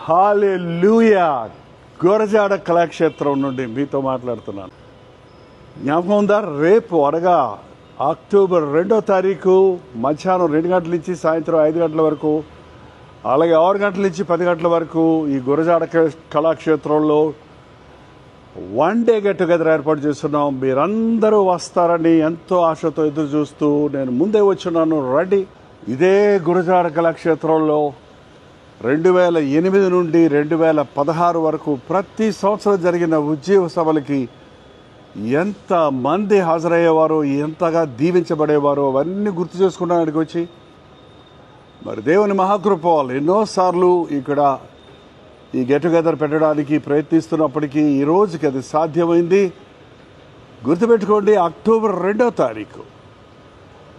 హల్లెలూయా. గురజాడ కళాక్షేత్రం నుండి మీతో మాట్లాడుతున్నాను. జ్ఞాపకం ఉందా? రేపు అనగా అక్టోబర్ 2వ తారీఖు మధ్యాహ్నం 2 గంటల నుంచి సాయంత్రం 5 గంటల వరకు, అలాగే 6 గంటల నుంచి 10 గంటల వరకు ఈ గురజాడ కళాక్షేత్రంలో వన్ డే గెట్ టుగెదర్ ఏర్పాటు చేస్తున్నాం. మీరందరూ వస్తారని ఎంతో ఆశతో ఎదురు చూస్తూ నేను ముందే వచ్చున్నాను. రండి. ఇదే గురజాడ కళాక్షేత్రంలో 2008 నుండి 2016 వరకు ప్రతి సంవత్సరం జరిగిన ఉజ్జీవ సభలకి ఎంత మంది హాజరయ్యేవారో, ఎంతగా దీవించబడేవారో అవన్నీ గుర్తు చేసుకున్నానికి వచ్చి, మరి దేవుని మహాకృప వాళ్ళు ఎన్నోసార్లు ఇక్కడ ఈ గెట్ టుగెదర్ పెట్టడానికి ప్రయత్నిస్తున్నప్పటికీ ఈ రోజుకి అది సాధ్యమైంది. గుర్తుపెట్టుకోండి, అక్టోబర్ 2వ తారీఖు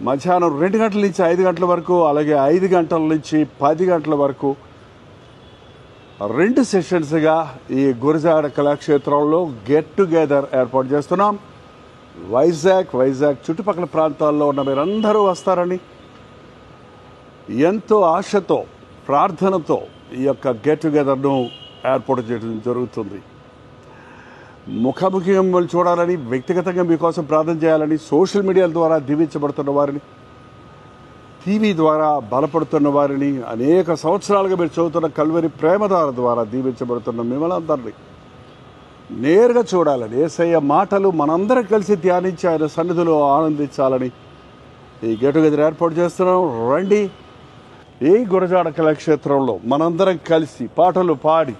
మధ్యాహ్నం 2 గంటల నుంచి 5 గంటల వరకు, అలాగే 5 గంటల నుంచి 10 గంటల వరకు 2 సెషన్స్గా ఈ గురజాడ కళాక్షేత్రంలో గెట్ టుగెదర్ ఏర్పాటు చేస్తున్నాం. వైజాగ్ చుట్టుపక్కల ప్రాంతాల్లో ఉన్న మీరందరూ వస్తారని ఎంతో ఆశతో, ప్రార్థనతో ఈ యొక్క గెట్ టుగెదర్ను ఏర్పాటు చేయడం జరుగుతుంది. ముఖాముఖి మిమ్మల్ని చూడాలని, వ్యక్తిగతంగా మీకోసం ప్రార్థన చేయాలని, సోషల్ మీడియా ద్వారా దీవించబడుతున్న వారిని, టీవీ ద్వారా బలపడుతున్న వారిని, అనేక సంవత్సరాలుగా మీరు చదువుతున్న కల్వరి ప్రేమధార ద్వారా దీవించబడుతున్న మిమ్మల్ని అందరినీ నేరుగా చూడాలని, యేసయ్య మాటలు మనందరం కలిసి ధ్యానించి ఆయన సన్నిధిలో ఆనందించాలని ఈ గెట్ టుగెదర్ ఏర్పాటు చేస్తున్నాం. రండి. ఈ గురజాడ కళాక్షేత్రంలో మనందరం కలిసి పాటలు పాడి,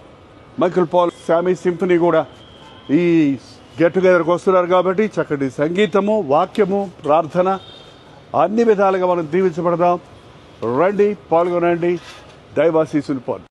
మైకిల్ పాల్ శామీ సింఫనీ కూడా ఈ గెట్ టుగెదర్కి వస్తున్నారు కాబట్టి చక్కటి సంగీతము, వాక్యము, ప్రార్థన అన్ని విధాలుగా మనం దీవించబడదాం. రండి, పాల్గొనండి, దైవాశీస్సులు పొందండి.